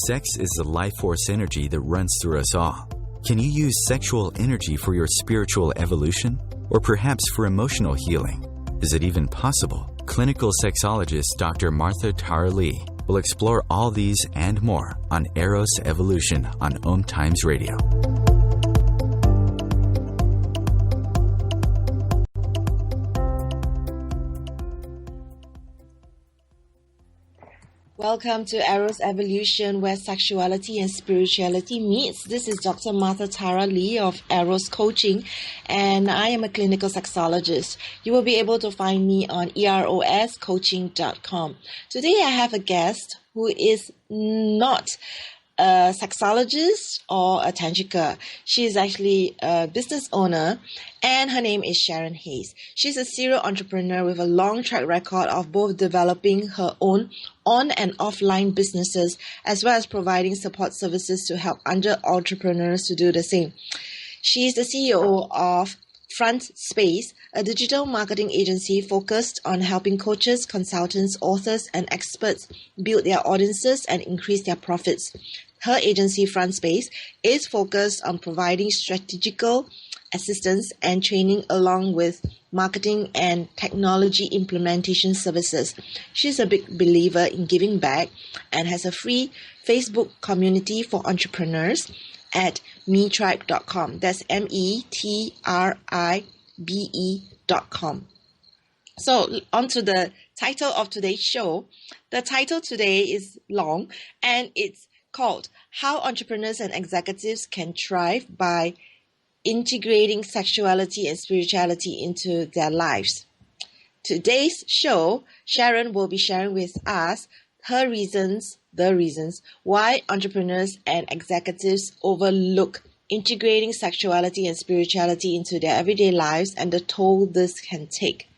Sex is the life force energy that runs through us all. Can you use sexual energy for your spiritual evolution? Or perhaps for emotional healing? Is it even possible? Clinical sexologist Dr. Martha Tara Lee will explore all these and more on Eros Evolution on Om Times Radio. Welcome to Eros Evolution, where sexuality and spirituality meets. This is Dr. Martha Tara Lee of Eros Coaching, and I am a clinical sexologist. You will be able to find me on eroscoaching.com. Today I have a guest who is not a sexologist or a tantrika. She is actually a business owner, and her name is Sharon Hayes. She's a serial entrepreneur with a long track record of both developing her own on and offline businesses, as well as providing support services to help other entrepreneurs to do the same. She is the CEO of Front Space, a digital marketing agency focused on helping coaches, consultants, authors, and experts build their audiences and increase their profits. Her agency, Front Space, is focused on providing strategical assistance and training along with marketing and technology implementation services. She's a big believer in giving back and has a free Facebook community for entrepreneurs at metribe.com. That's METRIBE.com. So on to the title of today's show. The title today is long, and it's called How Entrepreneurs and Executives Can Thrive by Integrating Sexuality and Spirituality into Their Lives. Today's show, Sharon will be sharing with us the reasons why entrepreneurs and executives overlook integrating sexuality and spirituality into their everyday lives and the toll this can take.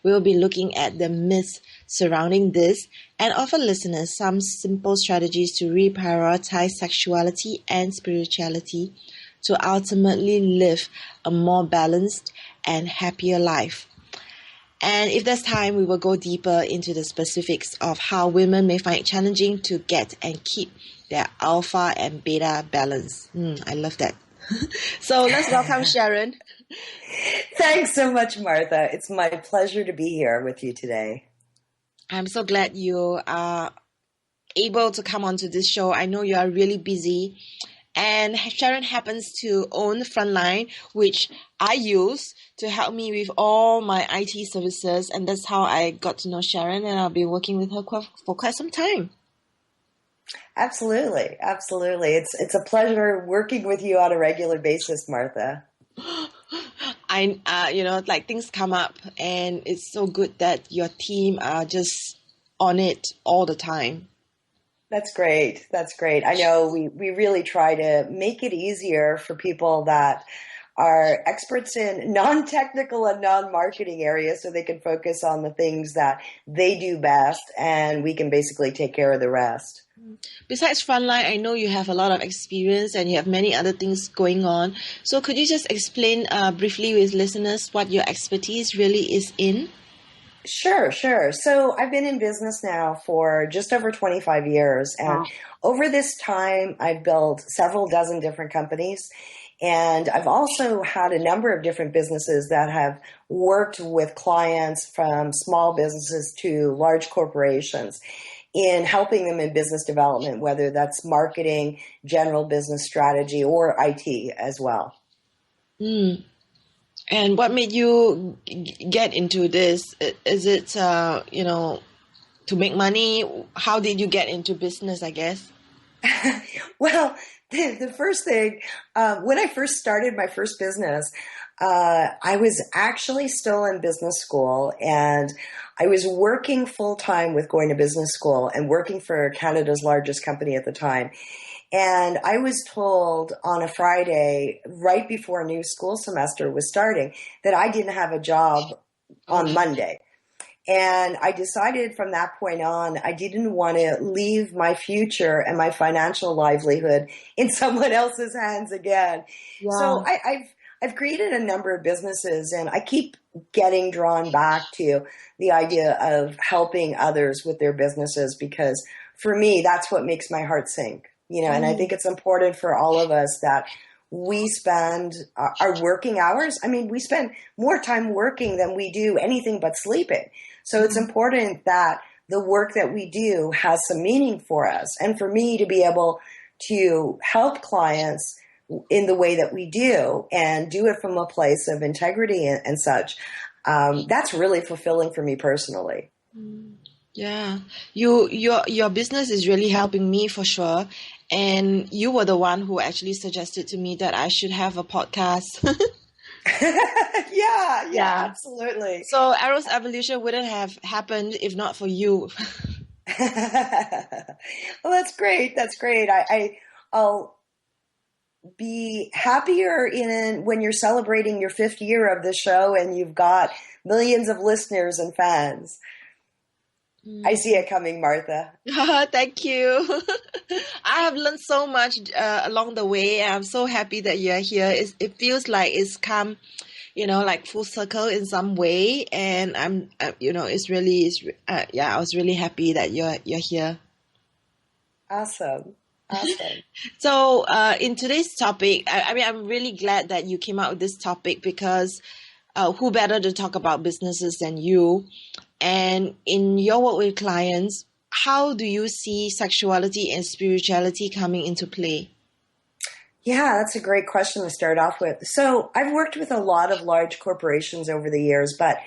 We will be looking at the myths surrounding this and offer listeners some simple strategies to reprioritize sexuality and spirituality to ultimately live a more balanced and happier life. And if there's time, we will go deeper into the specifics of how women may find it challenging to get and keep their alpha and beta balance. I love that. So let's welcome Sharon. Thanks so much, Martha. It's my pleasure to be here with you today. I'm so glad you are able to come onto this show. I know you are really busy. And Sharon happens to own Frontline, which I use to help me with all my IT services. And that's how I got to know Sharon, and I've been working with her for quite some time. Absolutely. Absolutely. It's a pleasure working with you on a regular basis, Martha. Things come up, and it's so good that your team are just on it all the time. That's great. That's great. I know we really try to make it easier for people that are experts in non-technical and non-marketing areas so they can focus on the things that they do best, and we can basically take care of the rest. Besides Frontline, I know you have a lot of experience and you have many other things going on. So could you just explain briefly with listeners what your expertise really is in? Sure. So I've been in business now for just over 25 years. And over this time, I've built several dozen different companies. And I've also had a number of different businesses that have worked with clients from small businesses to large corporations in helping them in business development, whether that's marketing, general business strategy, or IT as well. And what made you get into this? Is it, to make money? How did you get into business, I guess? Well, the first thing, when I first started my first business, I was actually still in business school, and I was working full-time with going to business school and working for Canada's largest company at the time. And I was told on a Friday, right before a new school semester was starting, that I didn't have a job on Monday. And I decided from that point on, I didn't want to leave my future and my financial livelihood in someone else's hands again. Yeah. So I've created a number of businesses, and I keep getting drawn back to the idea of helping others with their businesses, because for me, that's what makes my heart sink. And I think it's important for all of us that we spend our working hours. I mean, we spend more time working than we do anything but sleeping. So it's important that the work that we do has some meaning for us. And for me to be able to help clients in the way that we do and do it from a place of integrity and such, that's really fulfilling for me personally. Yeah, your business is really helping me for sure. And you were the one who actually suggested to me that I should have a podcast. Yeah, absolutely. So Eros Evolution wouldn't have happened if not for you. Well, that's great. That's great. I'll be happier when you're celebrating your 5th year of the show and you've got millions of listeners and fans. I see it coming, Martha. Thank you. I have learned so much along the way. I'm so happy that you're here. It feels like it's come, like full circle in some way. And I'm, I was really happy that you're here. Awesome. So in today's topic, I'm really glad that you came out with this topic, because who better to talk about businesses than you? And in your work with clients, how do you see sexuality and spirituality coming into play? Yeah, that's a great question to start off with. So I've worked with a lot of large corporations over the years, but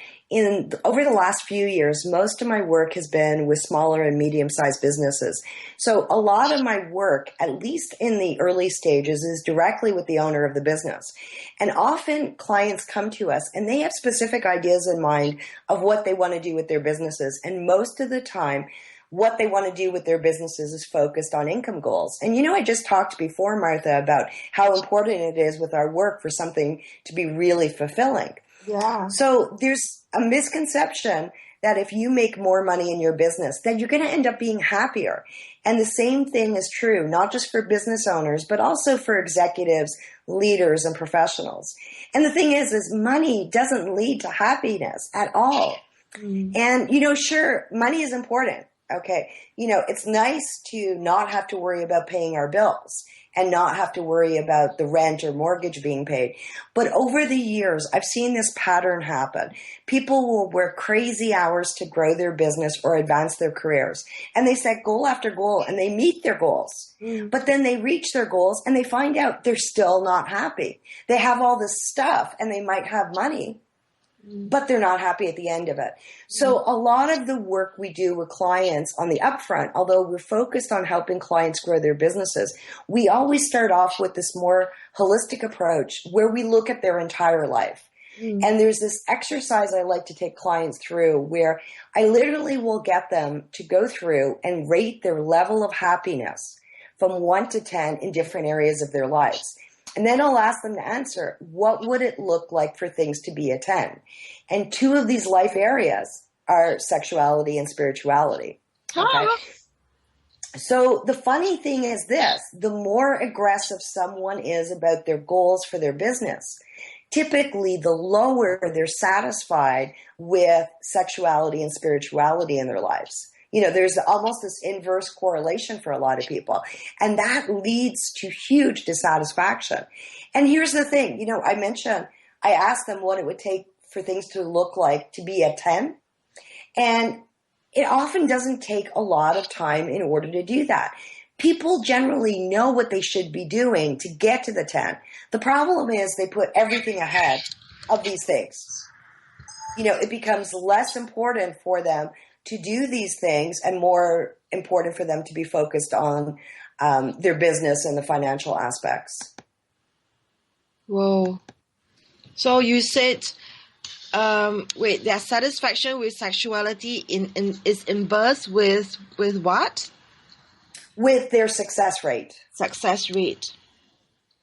over the last few years, most of my work has been with smaller and medium-sized businesses. So a lot of my work, at least in the early stages, is directly with the owner of the business. And often clients come to us and they have specific ideas in mind of what they want to do with their businesses. And most of the time, what they want to do with their businesses is focused on income goals. And I just talked before, Martha, about how important it is with our work for something to be really fulfilling. Yeah. So there's a misconception that if you make more money in your business, then you're going to end up being happier. And the same thing is true, not just for business owners, but also for executives, leaders, and professionals. And the thing is money doesn't lead to happiness at all. And, sure, money is important. Okay. It's nice to not have to worry about paying our bills and not have to worry about the rent or mortgage being paid. But over the years, I've seen this pattern happen. People will work crazy hours to grow their business or advance their careers. And they set goal after goal and they meet their goals. But then they reach their goals and they find out they're still not happy. They have all this stuff and they might have money, but they're not happy at the end of it. So a lot of the work we do with clients on the upfront, although we're focused on helping clients grow their businesses, we always start off with this more holistic approach where we look at their entire life. And there's this exercise I like to take clients through where I literally will get them to go through and rate their level of happiness from 1 to 10 in different areas of their lives. And then I'll ask them to answer, what would it look like for things to be a 10? And 2 of these life areas are sexuality and spirituality. Okay. So the funny thing is this, the more aggressive someone is about their goals for their business, typically the lower they're satisfied with sexuality and spirituality in their lives. There's almost this inverse correlation for a lot of people. And that leads to huge dissatisfaction. And here's the thing, I asked them what it would take for things to look like to be a 10. And it often doesn't take a lot of time in order to do that. People generally know what they should be doing to get to the 10. The problem is they put everything ahead of these things. It becomes less important for them to do these things and more important for them to be focused on their business and the financial aspects. Whoa. So you said, their satisfaction with sexuality is inverse with what? With their success rate. Success rate.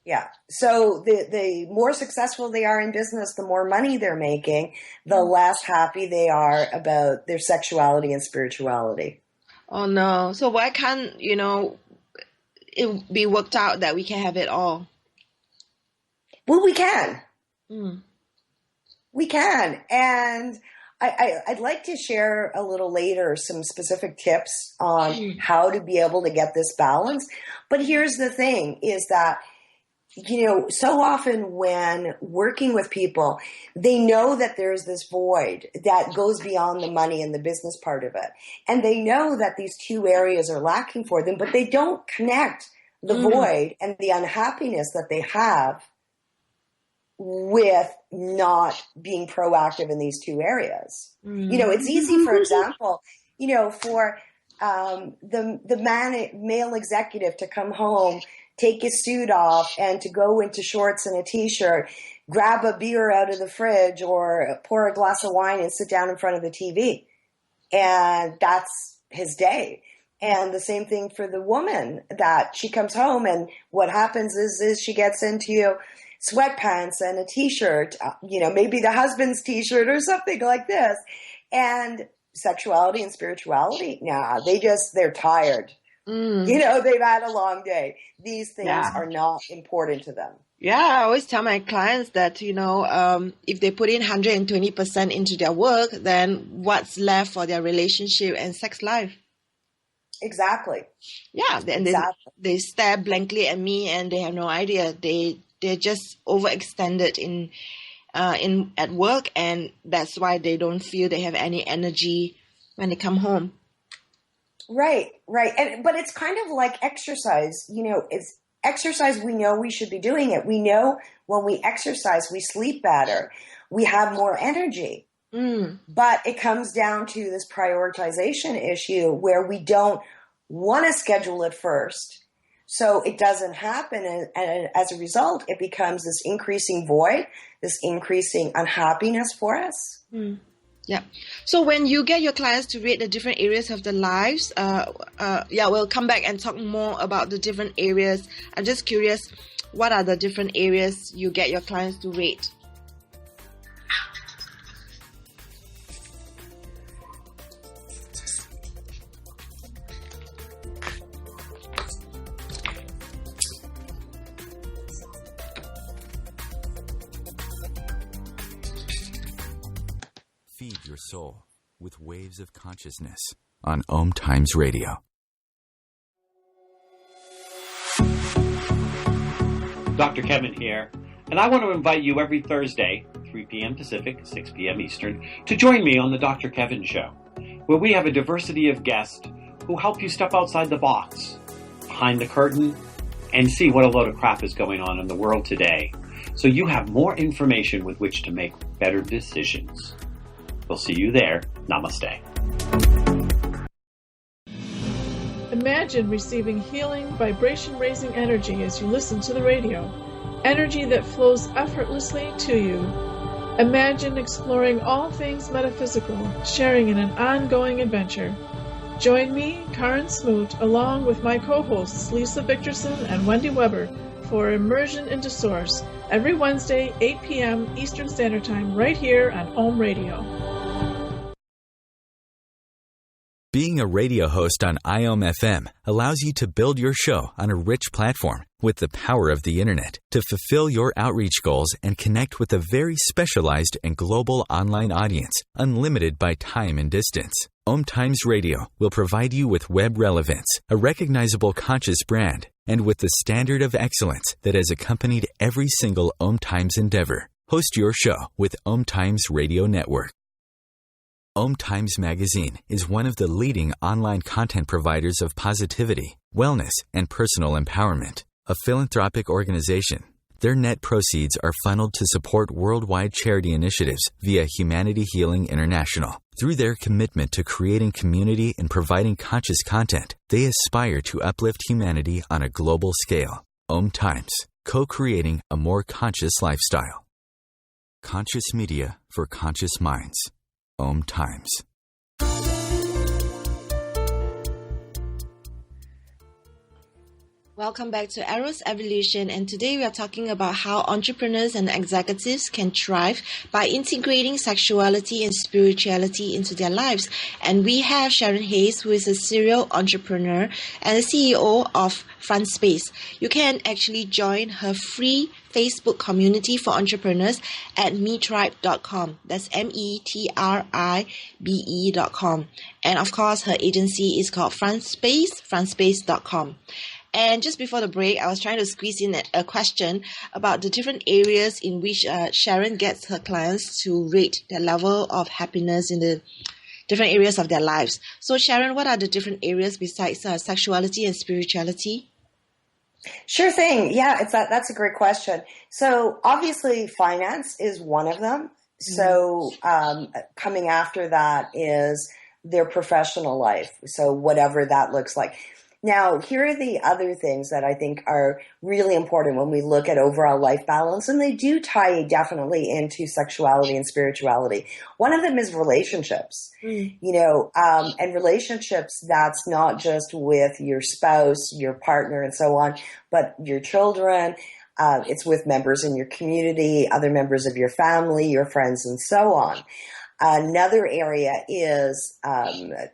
Yeah. So the more successful they are in business, the more money they're making, the less happy they are about their sexuality and spirituality. Oh, no. So why can't, it be worked out that we can have it all? Well, we can. We can. And I'd like to share a little later some specific tips on how to be able to get this balance. But here's the thing is that, so often when working with people, they know that there's this void that goes beyond the money and the business part of it. And they know that these two areas are lacking for them, but they don't connect the void and the unhappiness that they have with not being proactive in these two areas. It's easy, for example, for the male executive to come home, take his suit off, and to go into shorts and a t-shirt, grab a beer out of the fridge or pour a glass of wine and sit down in front of the TV. And that's his day. And the same thing for the woman, that she comes home and what happens is she gets into sweatpants and a t-shirt, maybe the husband's t-shirt or something like this. And sexuality and spirituality, they're tired. They've had a long day. These things are not important to them. Yeah, I always tell my clients that, if they put in 120% into their work, then what's left for their relationship and sex life? Exactly. Yeah, and they stare blankly at me and they have no idea. They're just overextended in at work, and that's why they don't feel they have any energy when they come home. Right. But it's kind of like exercise. It's exercise. We know we should be doing it. We know when we exercise, we sleep better. We have more energy. But it comes down to this prioritization issue where we don't want to schedule it first. So it doesn't happen. And as a result, it becomes this increasing void, this increasing unhappiness for us. Yeah. So when you get your clients to rate the different areas of their lives, we'll come back and talk more about the different areas. I'm just curious, what are the different areas you get your clients to rate? Feed your soul with waves of consciousness on Om Times Radio. Dr. Kevin here, and I want to invite you every Thursday, 3 p.m. Pacific, 6 p.m. Eastern, to join me on the Dr. Kevin Show, where we have a diversity of guests who help you step outside the box, behind the curtain, and see what a load of crap is going on in the world today, so you have more information with which to make better decisions. We'll see you there. Namaste. Imagine receiving healing, vibration-raising energy as you listen to the radio. Energy that flows effortlessly to you. Imagine exploring all things metaphysical, sharing in an ongoing adventure. Join me, Karen Smoot, along with my co-hosts Lisa Victorson and Wendy Weber for Immersion into Source every Wednesday, 8 p.m. Eastern Standard Time, right here on Om Radio. Being a radio host on IOM FM allows you to build your show on a rich platform with the power of the internet to fulfill your outreach goals and connect with a very specialized and global online audience, unlimited by time and distance. Om Times Radio will provide you with web relevance, a recognizable conscious brand, and with the standard of excellence that has accompanied every single Om Times endeavor. Host your show with Om Times Radio Network. Om Times Magazine is one of the leading online content providers of positivity, wellness, and personal empowerment. A philanthropic organization, their net proceeds are funneled to support worldwide charity initiatives via Humanity Healing International. Through their commitment to creating community and providing conscious content, they aspire to uplift humanity on a global scale. Om Times, co-creating a more conscious lifestyle. Conscious media for conscious minds. Om Times. Welcome back to Eros Evolution, and today we are talking about how entrepreneurs and executives can thrive by integrating sexuality and spirituality into their lives. And we have Sharon Hayes, who is a serial entrepreneur and the CEO of Front Space. You can actually join her free Facebook community for entrepreneurs at metribe.com. That's METRIBE.com. And of course, her agency is called Front Space, frontspace.com. And just before the break, I was trying to squeeze in a question about the different areas in which Sharon gets her clients to rate their level of happiness in the different areas of their lives. So Sharon, what are the different areas besides sexuality and spirituality? Sure thing. Yeah, that's a great question. So obviously finance is one of them. So coming after that is their professional life. So whatever that looks like. Now, here are the other things that I think are really important when we look at overall life balance, and they do tie definitely into sexuality and spirituality. One of them is relationships, and relationships that's not just with your spouse, your partner, and so on, but your children. It's with members in your community, other members of your family, your friends, and so on. Another area is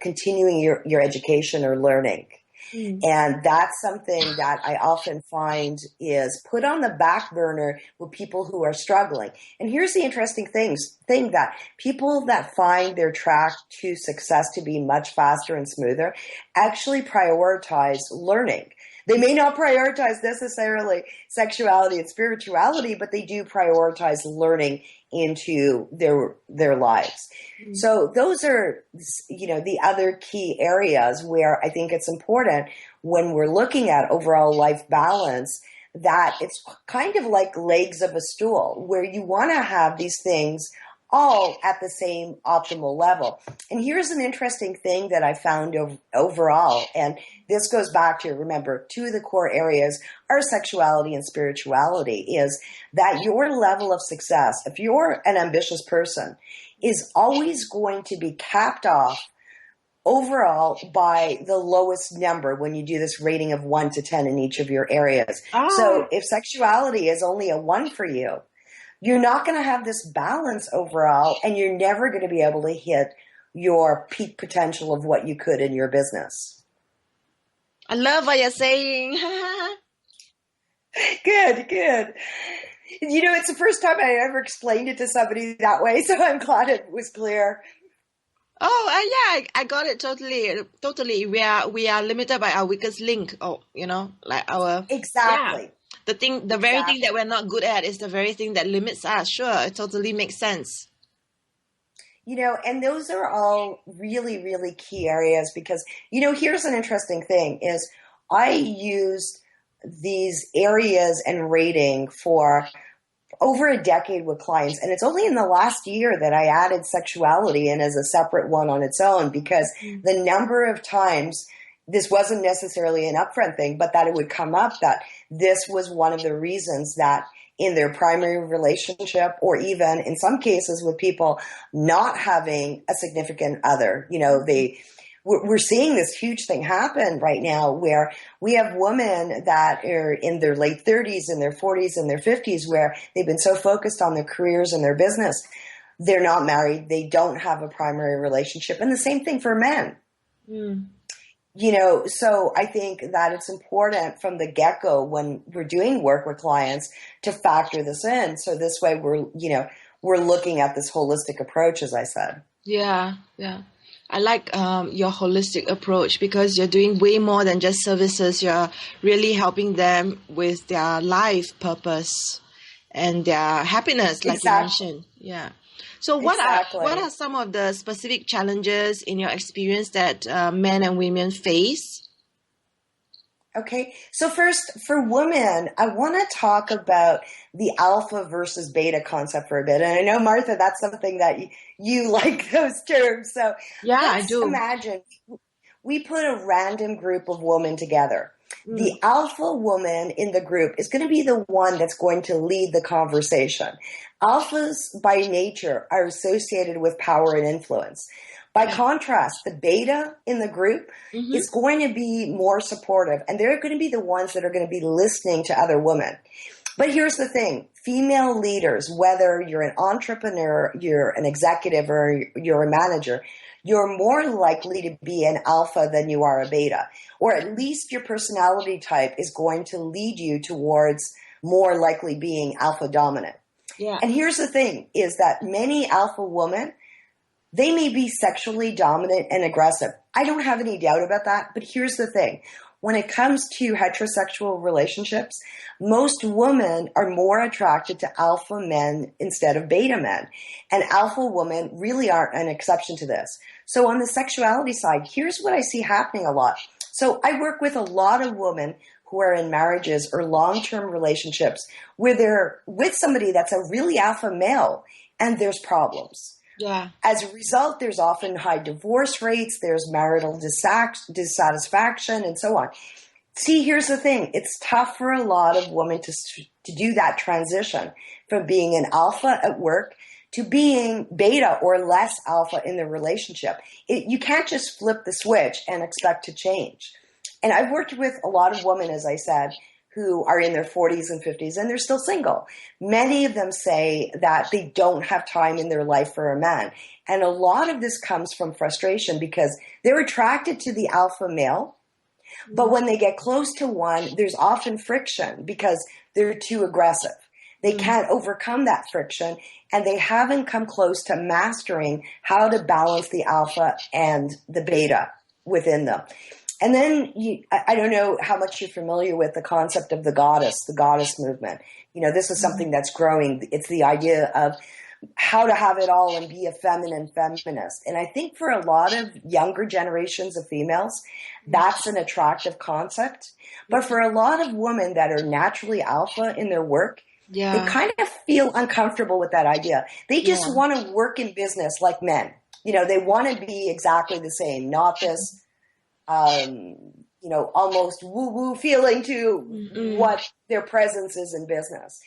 continuing your education or learning. And that's something that I often find is put on the back burner with people who are struggling. And here's the interesting thing that people that find their track to success to be much faster and smoother actually prioritize learning. They may not prioritize necessarily sexuality and spirituality, but they do prioritize learning into their lives. So those are, the other key areas where I think it's important when we're looking at overall life balance, that it's kind of like legs of a stool where you want to have these things all at the same optimal level. And here's an interesting thing that I found overall, and this goes back to, remember, two of the core areas are sexuality and spirituality, is that your level of success, if you're an ambitious person, is always going to be capped off overall by the lowest number when you do this rating of 1 to 10 in each of your areas. So if sexuality is only a 1 for you, you're not going to have this balance overall, and you're never going to be able to hit your peak potential of what you could in your business. I love what you're saying. Good. It's the first time I ever explained it to somebody that way, so I'm glad it was clear. Oh, I got it totally. We are limited by our weakest link. Like our exactly. Yeah. The very thing that we're not good at is the very thing that limits us. Sure, it totally makes sense. And those are all really, really key areas because, here's an interesting thing is I used these areas and rating for over a decade with clients. And it's only in the last year that I added sexuality in as a separate one on its own, because the number of times, this wasn't necessarily an upfront thing, but that it would come up that this was one of the reasons that in their primary relationship, or even in some cases with people not having a significant other, we're seeing this huge thing happen right now where we have women that are in their late 30s, in their 40s, and their 50s, where they've been so focused on their careers and their business. They're not married. They don't have a primary relationship. And the same thing for men. So I think that it's important from the get-go when we're doing work with clients to factor this in. So this way we're looking at this holistic approach, as I said. Yeah. I like your holistic approach because you're doing way more than just services. You're really helping them with their life purpose and their happiness, like you mentioned. Yeah. So what are some of the specific challenges in your experience that men and women face? Okay. So first, for women, I want to talk about the alpha versus beta concept for a bit. And I know, Martha, that's something that you like those terms. So yeah, I do. Imagine we put a random group of women together. The alpha woman in the group is going to be the one that's going to lead the conversation. Alphas by nature are associated with power and influence. By contrast, the beta in the group is going to be more supportive, and they're going to be the ones that are going to be listening to other women. But here's the thing. Female leaders, whether you're an entrepreneur, you're an executive, or you're a manager, you're more likely to be an alpha than you are a beta. Or at least your personality type is going to lead you towards more likely being alpha dominant. Yeah. And here's the thing, is that many alpha women, they may be sexually dominant and aggressive. I don't have any doubt about that. But here's the thing. When it comes to heterosexual relationships, most women are more attracted to alpha men instead of beta men. And alpha women really aren't an exception to this. So on the sexuality side, here's what I see happening a lot. So I work with a lot of women who are in marriages or long-term relationships where they're with somebody that's a really alpha male and there's problems. Yeah. As a result, there's often high divorce rates, there's marital dissatisfaction, and so on. See, here's the thing. It's tough for a lot of women to do that transition from being an alpha at work to being beta or less alpha in the relationship. You can't just flip the switch and expect to change. And I've worked with a lot of women, as I said, who are in their 40s and 50s, and they're still single. Many of them say that they don't have time in their life for a man. And a lot of this comes from frustration because they're attracted to the alpha male, but when they get close to one, there's often friction because they're too aggressive. They can't overcome that friction, and they haven't come close to mastering how to balance the alpha and the beta within them. And then I don't know how much you're familiar with the concept of the goddess movement. You know, this is something that's growing. It's the idea of how to have it all and be a feminine feminist. And I think for a lot of younger generations of females, that's an attractive concept. But for a lot of women that are naturally alpha in their work, they kind of feel uncomfortable with that idea. They just want to work in business like men. You know, they want to be exactly the same, not this almost woo-woo feeling to what their presence is in business.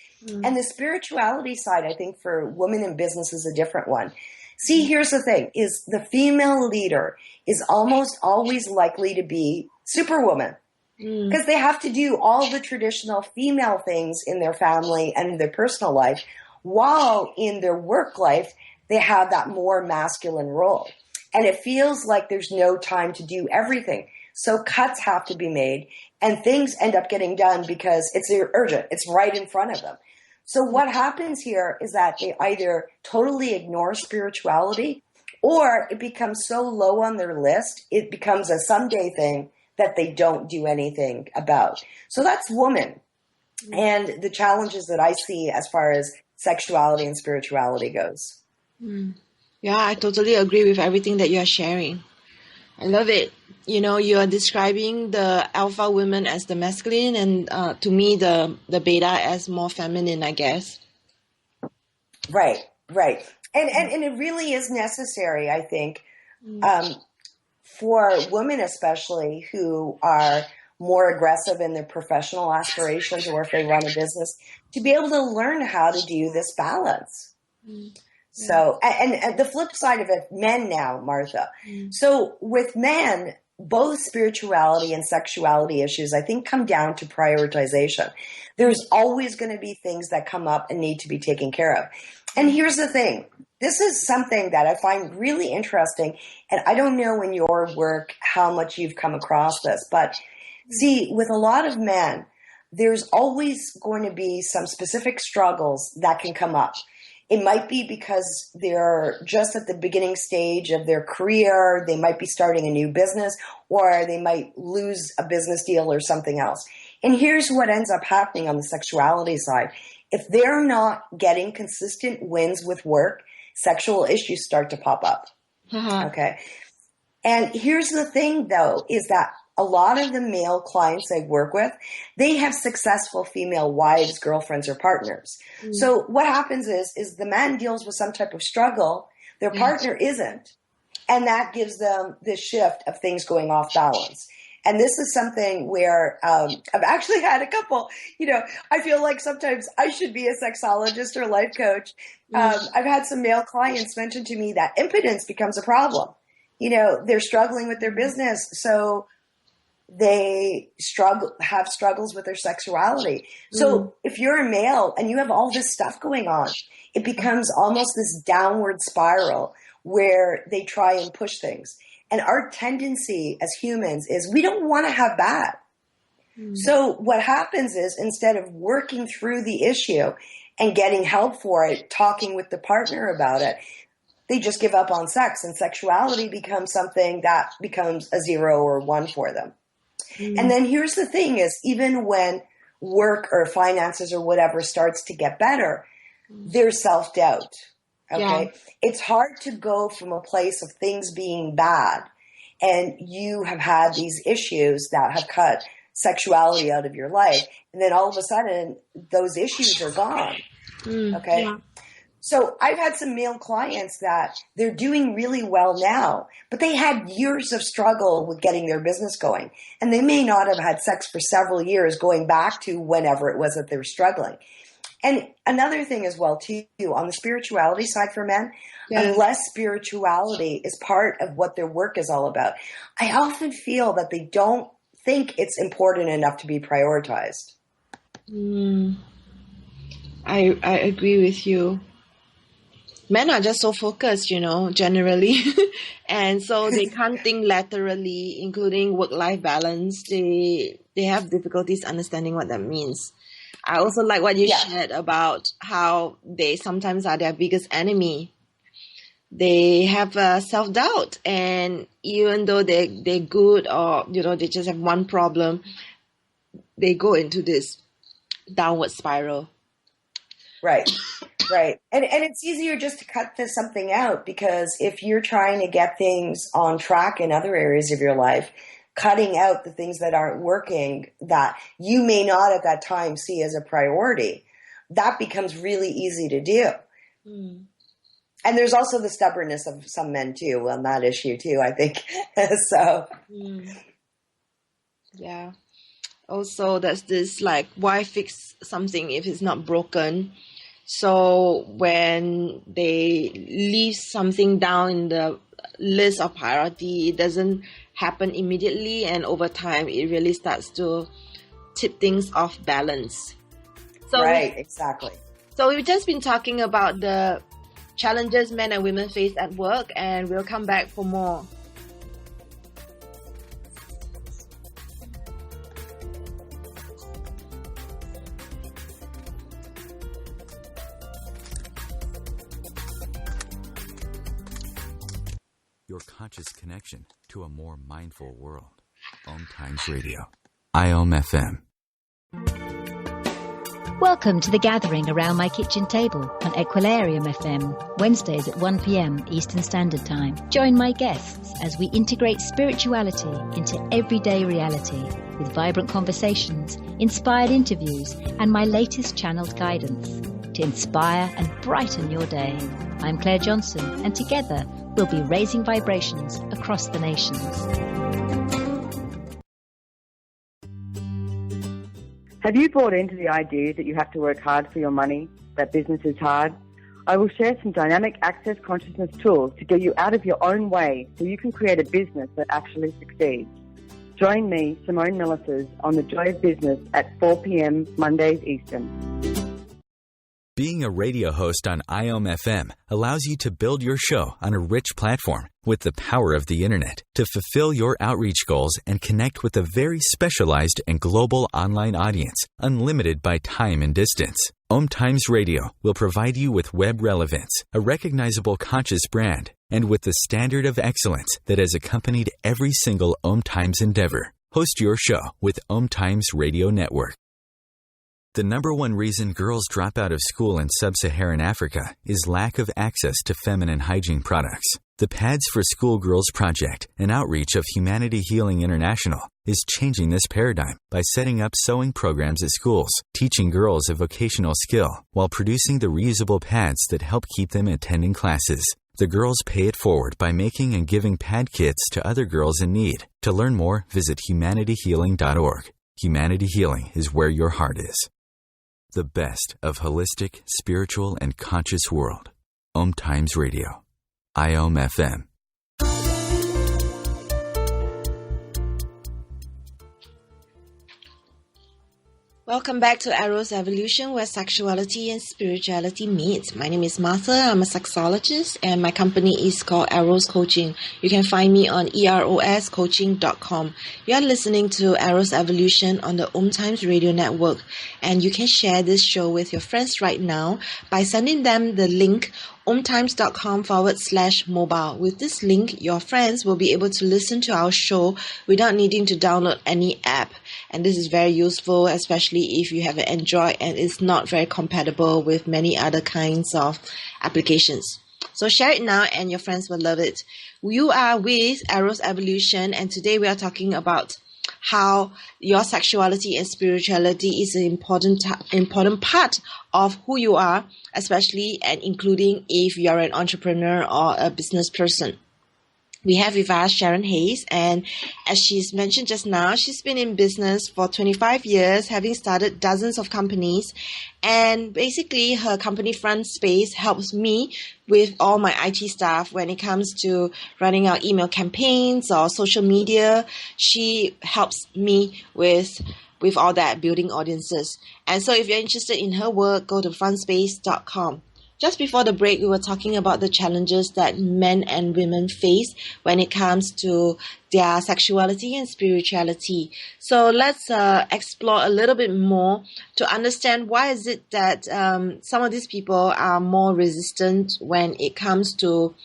And the spirituality side, I think, for women in business is a different one. See, here's the thing, is the female leader is almost always likely to be superwoman because they have to do all the traditional female things in their family and in their personal life, while in their work life, they have that more masculine role. And it feels like there's no time to do everything. So cuts have to be made and things end up getting done because it's urgent. It's right in front of them. So what happens here is that they either totally ignore spirituality or it becomes so low on their list, it becomes a someday thing that they don't do anything about. So that's woman and the challenges that I see as far as sexuality and spirituality goes. Yeah, I totally agree with everything that you are sharing. I love it. You know, you are describing the alpha women as the masculine and to me, the beta as more feminine, I guess. Right. And it really is necessary, I think, for women especially who are more aggressive in their professional aspirations or if they run a business, to be able to learn how to do this balance. So, and the flip side of it, men now, Martha. So with men, both spirituality and sexuality issues, I think, come down to prioritization. There's always going to be things that come up and need to be taken care of. And here's the thing. This is something that I find really interesting. And I don't know in your work how much you've come across this. But see, with a lot of men, there's always going to be some specific struggles that can come up. It might be because they're just at the beginning stage of their career. They might be starting a new business, or they might lose a business deal or something else. And here's what ends up happening on the sexuality side. If they're not getting consistent wins with work, sexual issues start to pop up. Okay. And here's the thing, though, is that a lot of the male clients I work with, they have successful female wives, girlfriends, or partners. So what happens is the man deals with some type of struggle, their partner isn't, and that gives them this shift of things going off balance. And this is something where I've actually had a couple, I feel like sometimes I should be a sexologist or life coach. I've had some male clients mention to me that impotence becomes a problem. they're struggling with their business. So they have struggles with their sexuality. So if you're a male and you have all this stuff going on, it becomes almost this downward spiral where they try and push things. And our tendency as humans is we don't want to have that. So what happens is, instead of working through the issue and getting help for it, talking with the partner about it, they just give up on sex, and sexuality becomes something that becomes a 0 or 1 for them. And then here's the thing is, even when work or finances or whatever starts to get better, there's self-doubt. Okay. Yeah. It's hard to go from a place of things being bad and you have had these issues that have cut sexuality out of your life, and then all of a sudden those issues are gone. Okay. Yeah. So I've had some male clients that they're doing really well now, but they had years of struggle with getting their business going. And they may not have had sex for several years, going back to whenever it was that they were struggling. And another thing as well, too, on the spirituality side for men, unless spirituality is part of what their work is all about, I often feel that they don't think it's important enough to be prioritized. I agree with you. Men are just so focused, generally. And so they can't think laterally, including work-life balance. They have difficulties understanding what that means. I also like what you shared about how they sometimes are their biggest enemy. They have self-doubt, and even though they're good, or they just have one problem, they go into this downward spiral. Right. And it's easier just to cut something out, because if you're trying to get things on track in other areas of your life, cutting out the things that aren't working that you may not at that time see as a priority, that becomes really easy to do. And there's also the stubbornness of some men too on that issue too, I think. So. Yeah. Also, there's this why fix something if it's not broken? So when they leave something down in the list of priority, it doesn't happen immediately, and over time it really starts to tip things off balance. So exactly. So we've just been talking about the challenges men and women face at work, and we'll come back for more. Your conscious connection to a more mindful world. Om Times Radio. IOM FM. Welcome to The Gathering Around My Kitchen Table on Equilarium FM, Wednesdays at 1 p.m. Eastern Standard Time. Join my guests as we integrate spirituality into everyday reality with vibrant conversations, inspired interviews, and my latest channeled guidance to inspire and brighten your day. I'm Claire Johnson, and together we'll be raising vibrations across the nations. Have you bought into the idea that you have to work hard for your money, that business is hard? I will share some dynamic access consciousness tools to get you out of your own way so you can create a business that actually succeeds. Join me, Simone Millisers, on The Joy of Business at 4 p.m. Mondays Eastern. Being a radio host on IOM FM allows you to build your show on a rich platform with the power of the internet to fulfill your outreach goals and connect with a very specialized and global online audience, unlimited by time and distance. Om Times Radio will provide you with web relevance, a recognizable conscious brand, and with the standard of excellence that has accompanied every single Om Times endeavor. Host your show with Om Times Radio Network. The number one reason girls drop out of school in sub-Saharan Africa is lack of access to feminine hygiene products. The Pads for Schoolgirls Project, an outreach of Humanity Healing International, is changing this paradigm by setting up sewing programs at schools, teaching girls a vocational skill, while producing the reusable pads that help keep them attending classes. The girls pay it forward by making and giving pad kits to other girls in need. To learn more, visit humanityhealing.org. Humanity Healing is where your heart is. The best of holistic, spiritual, and conscious world. Om Times Radio. IOM FM. Welcome back to Eros Evolution, where sexuality and spirituality meet. My name is Martha. I'm a sexologist, and my company is called Eros Coaching. You can find me on eroscoaching.com. You are listening to Eros Evolution on the Times Radio Network, and you can share this show with your friends right now by sending them the link omtimes.com/mobile. With this link, your friends will be able to listen to our show without needing to download any app. And this is very useful, especially if you have an Android and it's not very compatible with many other kinds of applications. So share it now and your friends will love it. You are with Eros Evolution, and today we are talking about how your sexuality and spirituality is an important part of who you are, especially and including if you're an entrepreneur or a business person. We have with us Sharon Hayes, and as she's mentioned just now, she's been in business for 25 years, having started dozens of companies, and basically her company Front Space helps me with all my IT stuff when it comes to running our email campaigns or social media. She helps me with all that, building audiences. And so if you're interested in her work, go to frontspace.com. Just before the break, we were talking about the challenges that men and women face when it comes to their sexuality and spirituality. So let's explore a little bit more to understand why is it that some of these people are more resistant when it comes to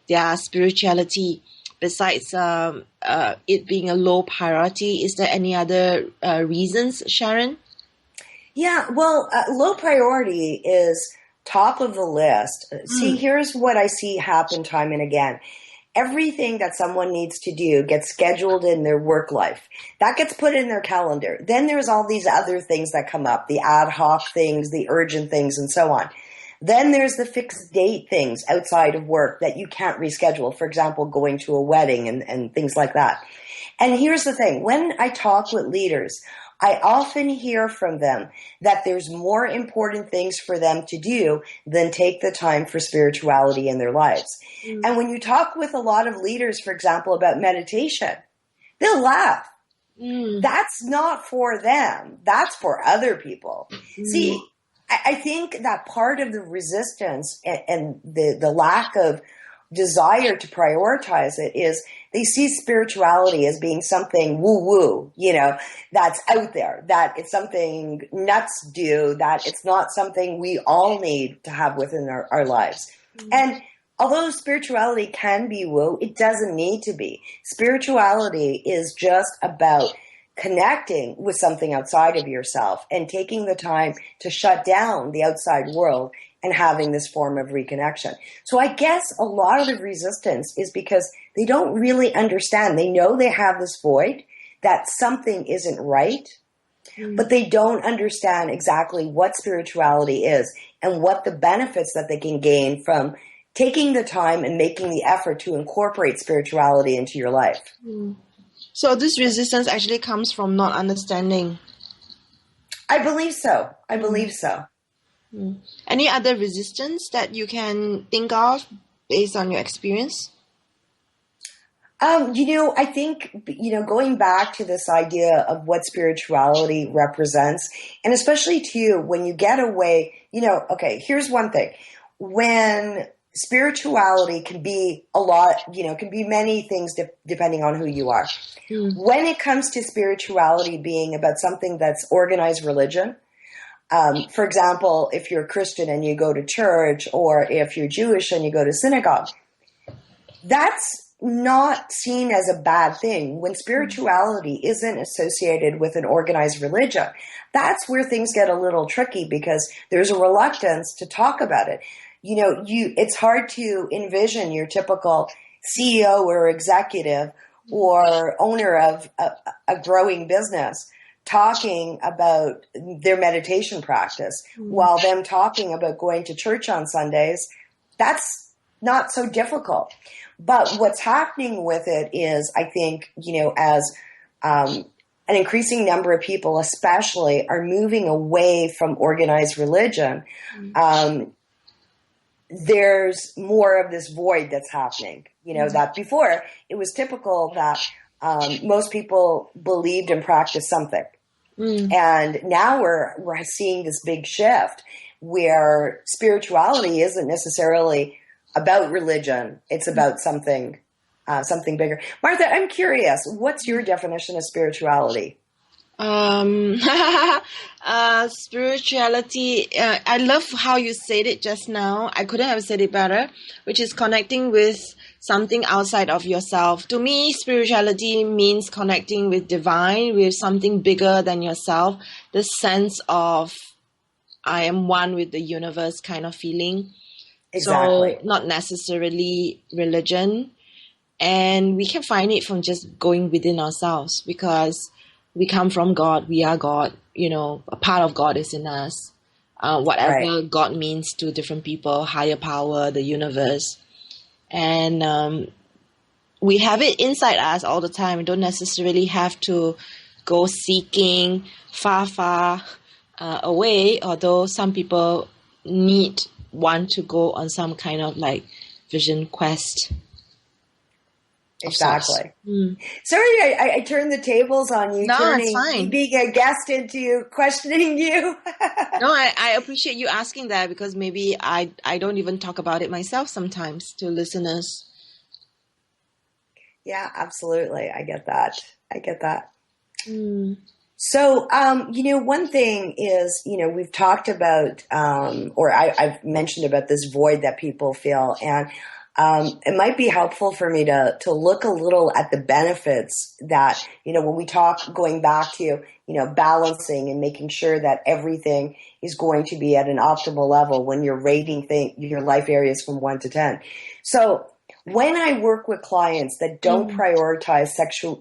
their spirituality. Besides it being a low priority, is there any other reasons, Sharon? Yeah, well, low priority is top of the list. See, here's what I see happen time and again. Everything that someone needs to do gets scheduled in their work life. That gets put in their calendar. Then there's all these other things that come up, the ad hoc things, the urgent things, and so on. Then there's the fixed date things outside of work that you can't reschedule. For example, going to a wedding and things like that. And here's the thing. When I talk with leaders, I often hear from them that there's more important things for them to do than take the time for spirituality in their lives. And when you talk with a lot of leaders, for example, about meditation, they'll laugh. That's not for them. That's for other people. See, I think that part of the resistance and the lack of desire to prioritize it is they see spirituality as being something woo-woo, that's out there, that it's something nuts do, that it's not something we all need to have within our lives. And although spirituality can be woo, it doesn't need to be. Spirituality is just about connecting with something outside of yourself and taking the time to shut down the outside world and having this form of reconnection. So I guess a lot of the resistance is because they don't really understand. They know they have this void, that something isn't right, but they don't understand exactly what spirituality is and what the benefits that they can gain from taking the time and making the effort to incorporate spirituality into your life. So this resistance actually comes from not understanding. I believe so. Any other resistance that you can think of based on your experience? I think, going back to this idea of what spirituality represents, and especially to you, when you get away, okay, here's one thing. When spirituality can be a lot, can be many things depending on who you are. When it comes to spirituality being about something that's organized religion, for example, if you're a Christian and you go to church, or if you're Jewish and you go to synagogue, that's not seen as a bad thing. When spirituality isn't associated with an organized religion, that's where things get a little tricky because there's a reluctance to talk about it. It's hard to envision your typical CEO or executive or owner of a growing business talking about their meditation practice while them talking about going to church on Sundays. That's not so difficult. But what's happening with it is, I think, as an increasing number of people especially are moving away from organized religion, there's more of this void that's happening. That before it was typical that most people believed and practiced something. And now we're seeing this big shift where spirituality isn't necessarily about religion. It's about something bigger. Martha, I'm curious, what's your definition of spirituality? Spirituality, I love how you said it just now. I couldn't have said it better, which is connecting with something outside of yourself. To me, spirituality means connecting with divine, with something bigger than yourself, the sense of I am one with the universe kind of feeling. Exactly. So not necessarily religion. And we can find it from just going within ourselves, because we come from God. We are God. A part of God is in us. Whatever God means to different people, higher power, the universe. And we have it inside us all the time. We don't necessarily have to go seeking far away, although some people want to go on some kind of like vision quest. Exactly. Sorry, I turned the tables on you. No, turning, it's fine. Being a guest into questioning you. No, I appreciate you asking that, because maybe I don't even talk about it myself sometimes to listeners. Yeah, absolutely. I get that. So, one thing is, we've talked about, or I've mentioned about this void that people feel, and it might be helpful for me to look a little at the benefits that, when we talk, going back to, balancing and making sure that everything is going to be at an optimal level when you're rating your life areas from 1 to 10. So when I work with clients that don't prioritize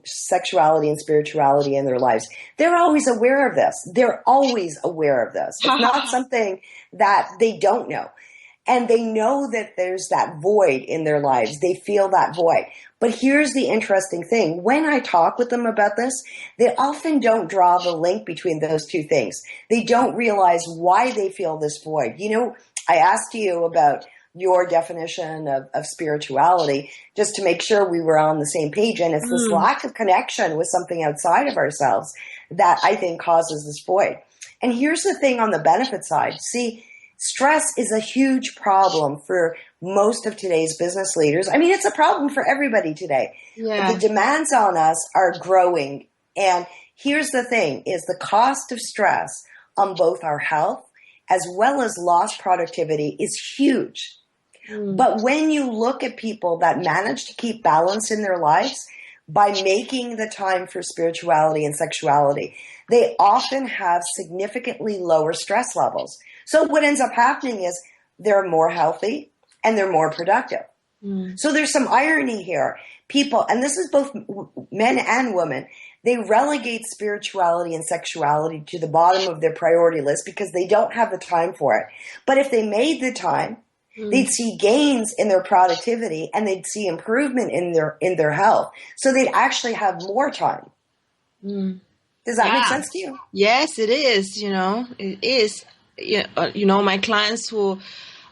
sexuality and spirituality in their lives, they're always aware of this. It's not something that they don't know. And they know that there's that void in their lives. They feel that void. But here's the interesting thing. When I talk with them about this, they often don't draw the link between those two things. They don't realize why they feel this void. I asked you about your definition of spirituality just to make sure we were on the same page. And it's this lack of connection with something outside of ourselves that I think causes this void. And here's the thing on the benefit side. See, stress is a huge problem for most of today's business leaders. I mean, it's a problem for everybody today. Yeah. The demands on us are growing. And here's the thing, is the cost of stress on both our health as well as lost productivity is huge. But when you look at people that manage to keep balance in their lives by making the time for spirituality and sexuality, they often have significantly lower stress levels. So what ends up happening is they're more healthy and they're more productive. So there's some irony here. People, and this is both men and women, they relegate spirituality and sexuality to the bottom of their priority list because they don't have the time for it. But if they made the time, they'd see gains in their productivity and they'd see improvement in their health. So they'd actually have more time. Does that make sense to you? Yes, it is. It is. My clients who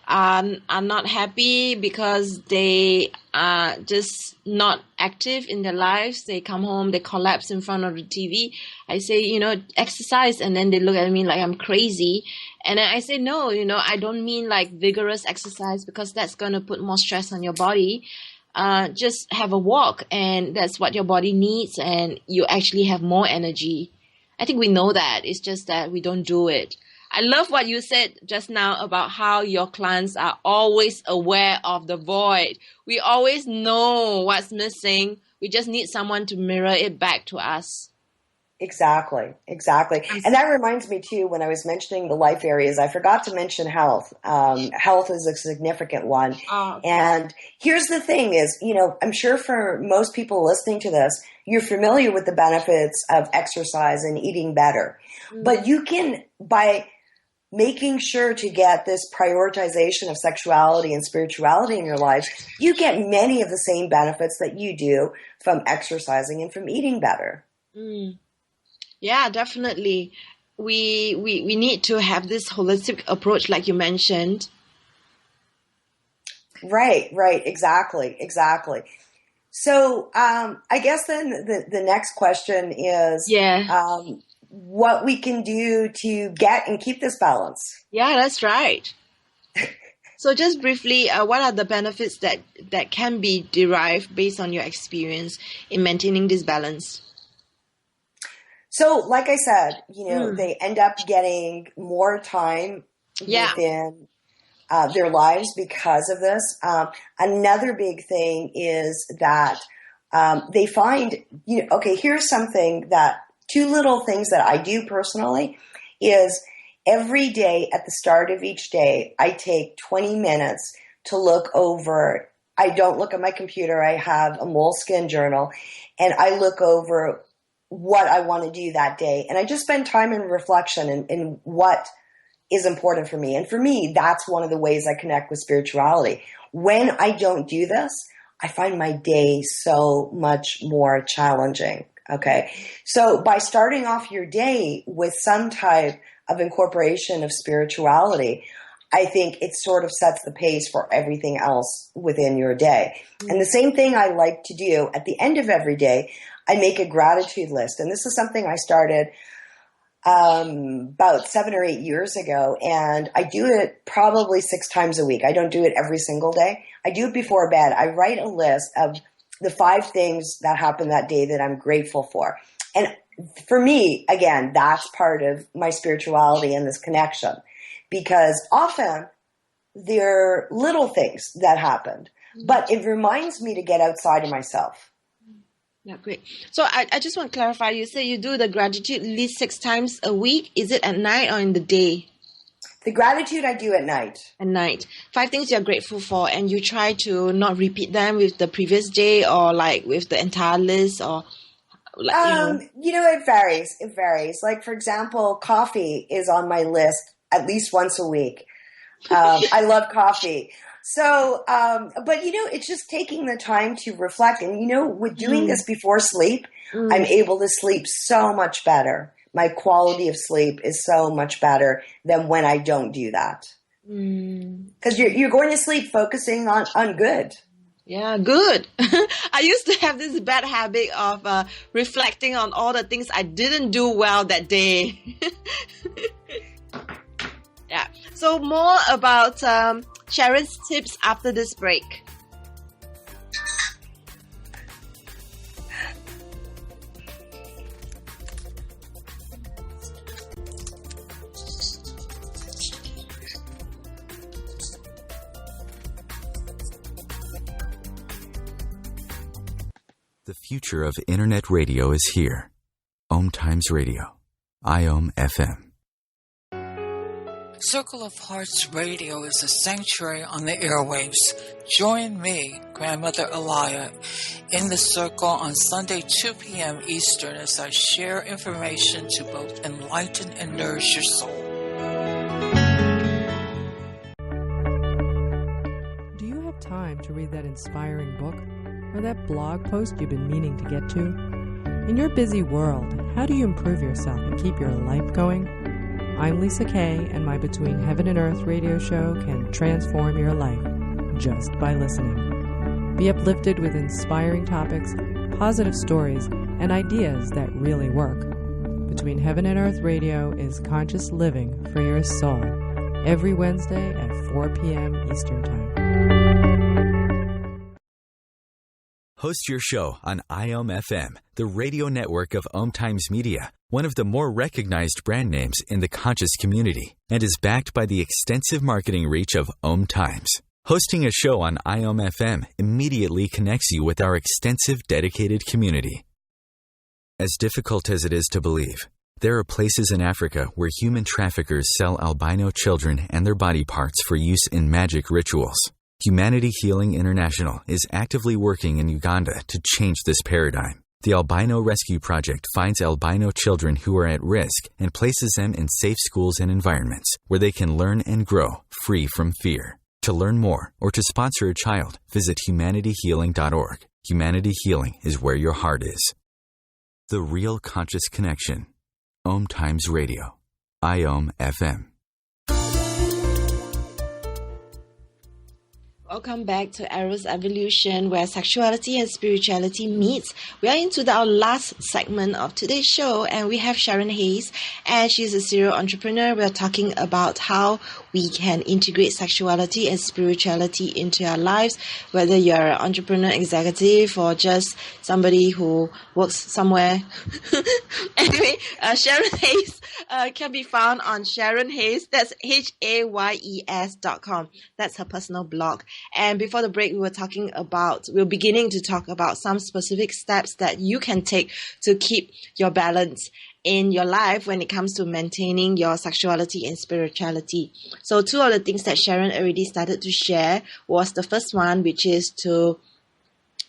are not happy because they are just not active in their lives. They come home, they collapse in front of the TV. I say, exercise. And then they look at me like I'm crazy. And then I say, no, I don't mean like vigorous exercise, because that's going to put more stress on your body. Just have a walk, and that's what your body needs. And you actually have more energy. I think we know that. It's just that we don't do it. I love what you said just now about how your clients are always aware of the void. We always know what's missing. We just need someone to mirror it back to us. Exactly. And that reminds me too, when I was mentioning the life areas, I forgot to mention health. Health is a significant one. And here's the thing is, I'm sure for most people listening to this, you're familiar with the benefits of exercise and eating better. But you can, by making sure to get this prioritization of sexuality and spirituality in your life, you get many of the same benefits that you do from exercising and from eating better. Yeah, definitely. We need to have this holistic approach, like you mentioned. Right. Exactly. So I guess then the next question is, what we can do to get and keep this balance. Yeah, that's right. So just briefly, what are the benefits that can be derived based on your experience in maintaining this balance? So, like I said, they end up getting more time within their lives because of this. Another big thing is that they find, here's something that 2 little things that I do personally is every day at the start of each day, I take 20 minutes to look over. I don't look at my computer. I have a moleskin journal, and I look over what I want to do that day. And I just spend time in reflection in what is important for me. And for me, that's one of the ways I connect with spirituality. When I don't do this, I find my day so much more challenging. Okay. So by starting off your day with some type of incorporation of spirituality, I think it sort of sets the pace for everything else within your day. And the same thing I like to do at the end of every day, I make a gratitude list. And this is something I started about 7 or 8 years ago. And I do it probably 6 times a week. I don't do it every single day. I do it before bed. I write a list of the 5 things that happened that day that I'm grateful for. And for me, again, that's part of my spirituality and this connection, because often they're little things that happened, but it reminds me to get outside of myself. Yeah, great. So I just want to clarify, you say you do the gratitude list 6 times a week. Is it at night or in the day? The gratitude I do at night. At night. 5 things you're grateful for, and you try to not repeat them with the previous day or like with the entire list, or like, it varies. It varies. Like, for example, coffee is on my list at least once a week. I love coffee. So, but it's just taking the time to reflect. And, with doing this before sleep, I'm able to sleep so much better. My quality of sleep is so much better than when I don't do that. Because you're going to sleep focusing on good. Yeah, good. I used to have this bad habit of reflecting on all the things I didn't do well that day. Yeah. So more about Sharon's tips after this break. The future of Internet radio is here. Om Times Radio. IOM FM. Circle of Hearts Radio is a sanctuary on the airwaves. Join me, Grandmother Elia, in the circle on Sunday 2 p.m. Eastern as I share information to both enlighten and nourish your soul. Do you have time to read that inspiring book or that blog post you've been meaning to get to? In your busy world, how do you improve yourself and keep your life going? I'm Lisa Kay, and my Between Heaven and Earth radio show can transform your life just by listening. Be uplifted with inspiring topics, positive stories, and ideas that really work. Between Heaven and Earth radio is conscious living for your soul, every Wednesday at 4 p.m. Eastern Time. Host your show on IOM FM, the radio network of Om Times Media, one of the more recognized brand names in the conscious community, and is backed by the extensive marketing reach of Om Times. Hosting a show on IOM FM immediately connects you with our extensive dedicated community. As difficult as it is to believe, there are places in Africa where human traffickers sell albino children and their body parts for use in magic rituals. Humanity Healing International is actively working in Uganda to change this paradigm. The Albino Rescue Project finds albino children who are at risk and places them in safe schools and environments where they can learn and grow free from fear. To learn more or to sponsor a child, visit humanityhealing.org. Humanity Healing is where your heart is. The Real Conscious Connection. Om Times Radio. IOM FM. Welcome back to Eros Evolution, where sexuality and spirituality meets. We are into our last segment of today's show, and we have Sharon Hayes, and she's a serial entrepreneur. We are talking about how we can integrate sexuality and spirituality into our lives, whether you're an entrepreneur, executive, or just somebody who works somewhere. Anyway, Sharon Hayes can be found on Sharon Hayes. That's HAYES.com. That's her personal blog. And before the break, we were beginning to talk about some specific steps that you can take to keep your balance in your life when it comes to maintaining your sexuality and spirituality. So 2 of the things that Sharon already started to share was the first one, which is to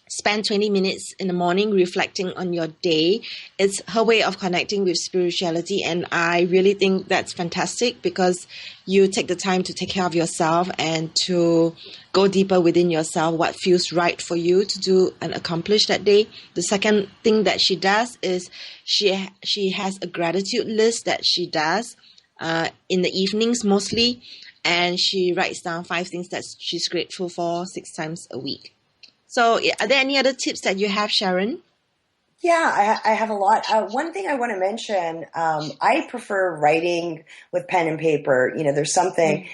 spend 20 minutes in the morning reflecting on your day. It's her way of connecting with spirituality, and I really think that's fantastic because you take the time to take care of yourself and to go deeper within yourself, what feels right for you to do and accomplish that day. The second thing that she does is she has a gratitude list that she does in the evenings mostly, and she writes down 5 things that she's grateful for 6 times a week. So are there any other tips that you have, Sharon? Yeah, I have a lot. One thing I want to mention, I prefer writing with pen and paper. You know, there's something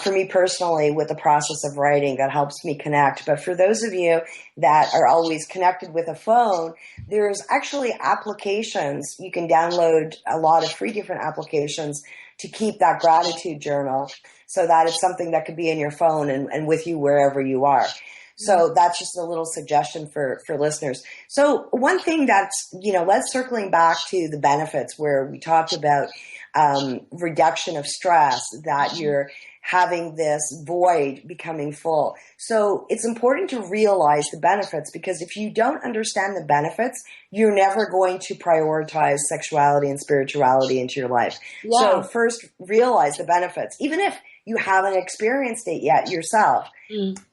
for me personally with the process of writing that helps me connect. But for those of you that are always connected with a phone, there's actually applications. You can download a lot of free different applications to keep that gratitude journal so that it's something that could be in your phone and with you wherever you are. So that's just a little suggestion for listeners. So one thing that's, let's circling back to the benefits where we talked about reduction of stress, that you're having this void becoming full. So it's important to realize the benefits, because if you don't understand the benefits, you're never going to prioritize sexuality and spirituality into your life. Yeah. So first, realize the benefits. Even if you haven't experienced it yet yourself,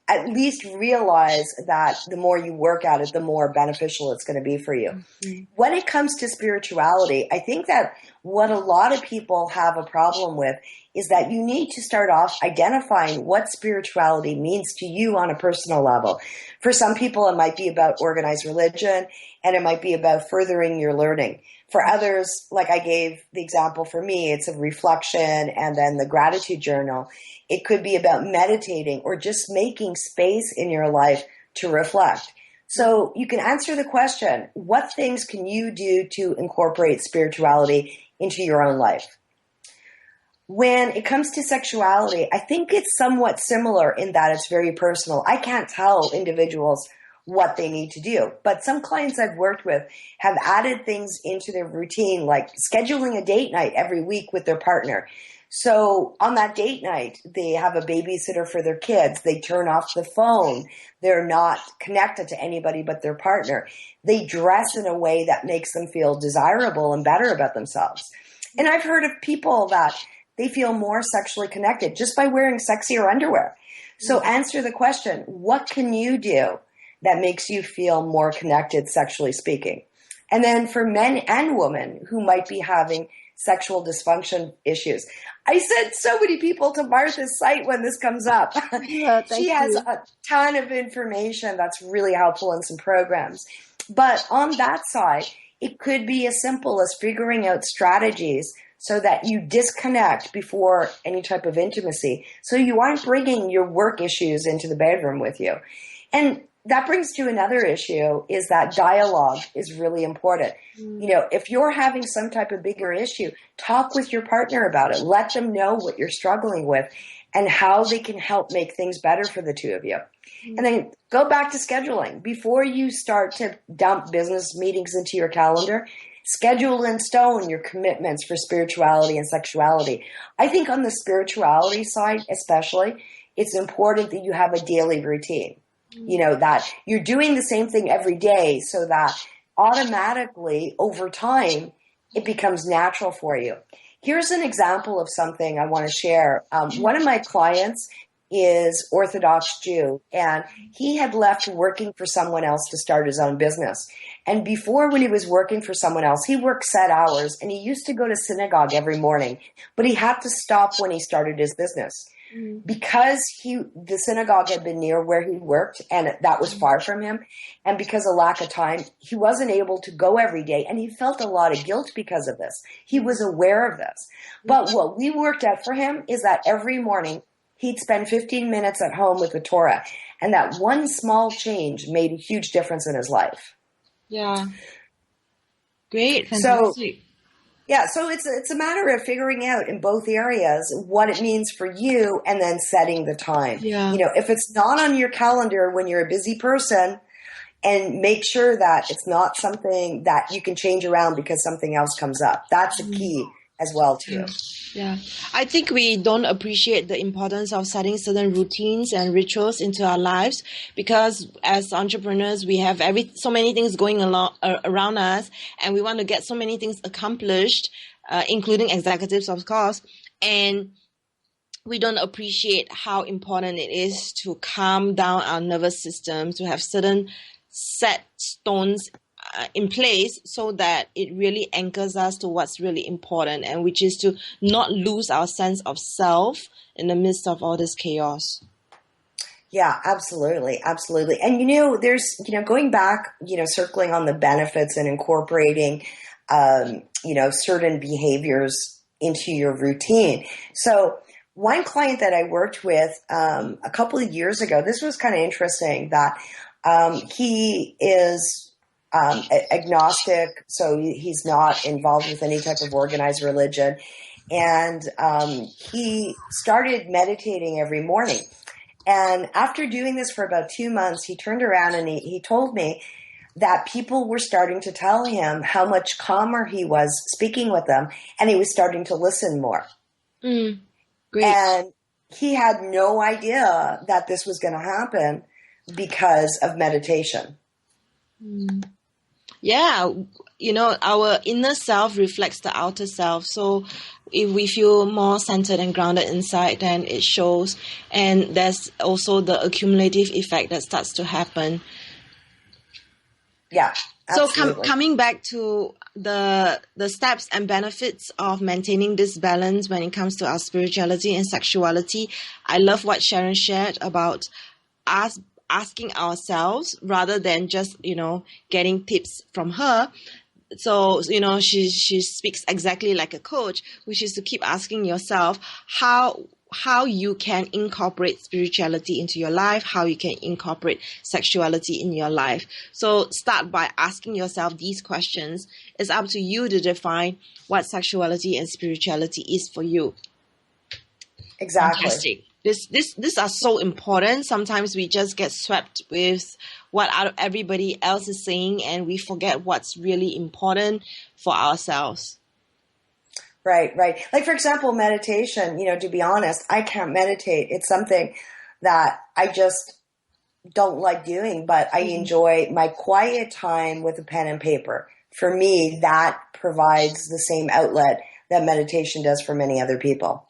at least realize that the more you work at it, the more beneficial it's going to be for you. Mm-hmm. When it comes to spirituality, I think that what a lot of people have a problem with is that you need to start off identifying what spirituality means to you on a personal level. For some people, it might be about organized religion, and it might be about furthering your learning. For others, like I gave the example for me, it's a reflection and then the gratitude journal. It could be about meditating or just making space in your life to reflect. So you can answer the question, what things can you do to incorporate spirituality into your own life? When it comes to sexuality, I think it's somewhat similar in that it's very personal. I can't tell individuals what they need to do, but some clients I've worked with have added things into their routine, like scheduling a date night every week with their partner. So on that date night, they have a babysitter for their kids. They turn off the phone. They're not connected to anybody but their partner. They dress in a way that makes them feel desirable and better about themselves. And I've heard of people that they feel more sexually connected just by wearing sexier underwear. So answer the question, what can you do that makes you feel more connected sexually speaking? And then for men and women who might be having sexual dysfunction issues. I sent so many people to Martha's site when this comes up. Yeah, she has a ton of information that's really helpful in some programs. But on that side, it could be as simple as figuring out strategies so that you disconnect before any type of intimacy, so you aren't bringing your work issues into the bedroom with you. And that brings to another issue, is that dialogue is really important. If you're having some type of bigger issue, talk with your partner about it. Let them know what you're struggling with and how they can help make things better for the two of you. And then go back to scheduling. Before you start to dump business meetings into your calendar, schedule in stone your commitments for spirituality and sexuality. I think on the spirituality side especially, it's important that you have a daily routine. That you're doing the same thing every day, so that automatically over time, it becomes natural for you. Here's an example of something I want to share. One of my clients is Orthodox Jew, and he had left working for someone else to start his own business. And before, when he was working for someone else, he worked set hours, and he used to go to synagogue every morning, but he had to stop when he started his business. because the synagogue had been near where he worked and that was far from him, and because of lack of time, he wasn't able to go every day, and he felt a lot of guilt because of this. He was aware of this. But what we worked out for him is that every morning he'd spend 15 minutes at home with the Torah, and that one small change made a huge difference in his life. Yeah. Great. Fantastic. So it's a matter of figuring out in both areas what it means for you and then setting the time. Yeah. If it's not on your calendar when you're a busy person, and make sure that it's not something that you can change around because something else comes up. That's a key as well too. Yeah. I think we don't appreciate the importance of setting certain routines and rituals into our lives, because as entrepreneurs, we have so many things going around us, and we want to get so many things accomplished, including executives, of course, and we don't appreciate how important it is to calm down our nervous system, to have certain set stones in place so that it really anchors us to what's really important, and which is to not lose our sense of self in the midst of all this chaos. Yeah, absolutely. Absolutely. And, there's, going back, circling on the benefits and incorporating, certain behaviors into your routine. So one client that I worked with a couple of years ago, this was kind of interesting that he is agnostic, so he's not involved with any type of organized religion. And he started meditating every morning. And after doing this for about 2 months, he turned around and he told me that people were starting to tell him how much calmer he was speaking with them, and he was starting to listen more. Great. And he had no idea that this was going to happen because of meditation. Yeah, our inner self reflects the outer self. So if we feel more centered and grounded inside, then it shows. And there's also the accumulative effect that starts to happen. Yeah, absolutely. So coming back to the steps and benefits of maintaining this balance when it comes to our spirituality and sexuality, I love what Sharon shared about us asking ourselves rather than just, getting tips from her. So, she speaks exactly like a coach, which is to keep asking yourself how you can incorporate spirituality into your life, how you can incorporate sexuality in your life. So start by asking yourself these questions. It's up to you to define what sexuality and spirituality is for you. Exactly. Fantastic. These are so important. Sometimes we just get swept with what everybody else is saying, and we forget what's really important for ourselves. Right. Like, for example, meditation, to be honest, I can't meditate. It's something that I just don't like doing, but I enjoy my quiet time with a pen and paper. For me, that provides the same outlet that meditation does for many other people.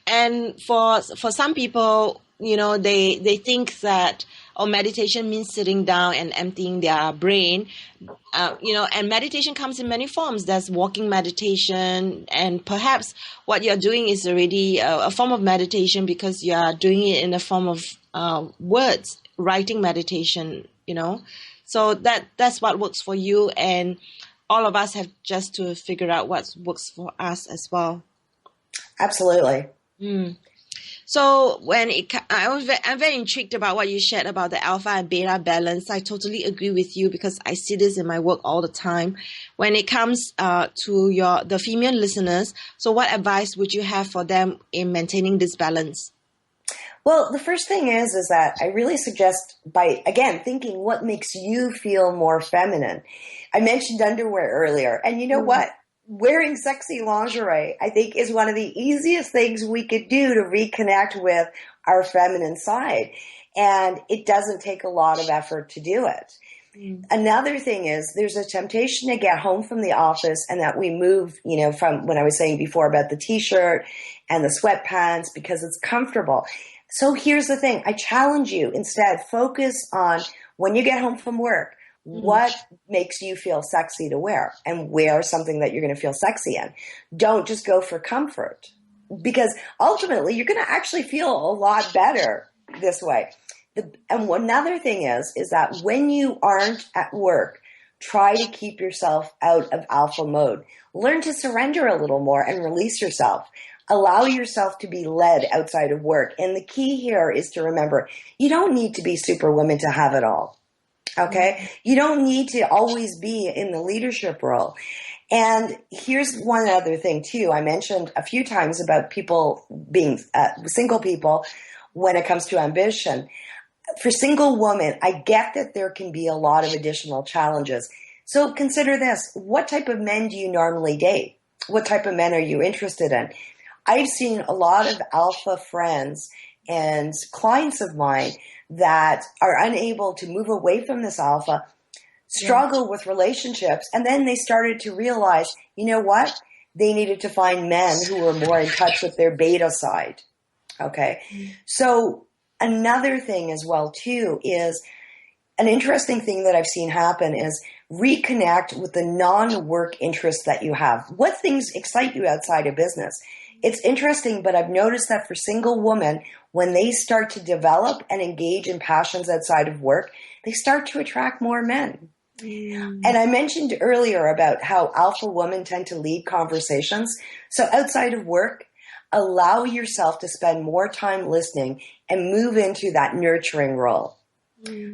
And for some people, they think that meditation means sitting down and emptying their brain, and meditation comes in many forms. There's walking meditation, and perhaps what you're doing is already a form of meditation because you are doing it in the form of words, writing meditation, So that's what works for you, and all of us have just to figure out what works for us as well. Absolutely. So I'm very intrigued about what you shared about the alpha and beta balance. I totally agree with you because I see this in my work all the time. When it comes to the female listeners, so what advice would you have for them in maintaining this balance? Well, the first thing is that I really suggest by, again, thinking what makes you feel more feminine. I mentioned underwear earlier, and you know what? Wearing sexy lingerie, I think, is one of the easiest things we could do to reconnect with our feminine side. And it doesn't take a lot of effort to do it. Another thing is there's a temptation to get home from the office and that we move, from when I was saying before about the t-shirt and the sweatpants because it's comfortable. So here's the thing. I challenge you instead, focus on when you get home from work, what makes you feel sexy to wear, and wear something that you're going to feel sexy in. Don't just go for comfort. because ultimately you're going to actually feel a lot better this way. And another thing is that when you aren't at work, try to keep yourself out of alpha mode. Learn to surrender a little more and release yourself. Allow yourself to be led outside of work. And the key here is to remember, you don't need to be superwoman to have it all. Okay? You don't need to always be in the leadership role. And here's one other thing too. I mentioned a few times about people being single people when it comes to ambition. For single women, I get that there can be a lot of additional challenges. So consider this. What type of men do you normally date? What type of men are you interested in? I've seen a lot of alpha friends and clients of mine that are unable to move away from this alpha, struggle with relationships, and then they started to realize, you know what? They needed to find men who were more in touch with their beta side. Okay. So another thing as well too is an interesting thing that I've seen happen is reconnect with the non-work interests that you have. What things excite you outside of business? It's interesting, but I've noticed that for single women, when they start to develop and engage in passions outside of work, they start to attract more men. And I mentioned earlier about how alpha women tend to lead conversations. So outside of work, allow yourself to spend more time listening and move into that nurturing role.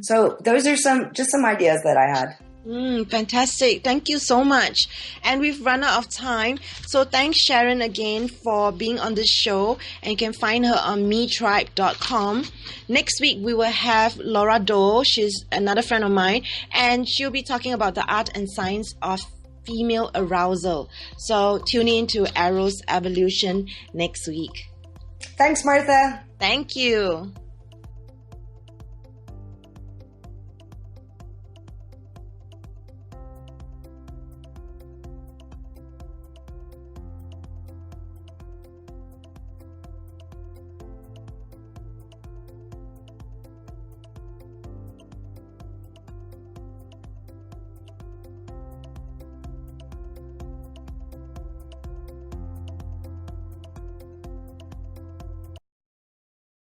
So those are some ideas that I had. Fantastic. Thank you so much. And we've run out of time. So thanks Sharon again for being on this show. And you can find her on metribe.com. Next week we will have Laura Doe. She's another friend of mine. And she'll be talking about the art and science of female arousal. So tune in to Eros Evolution next week. Thanks, Martha. Thank you.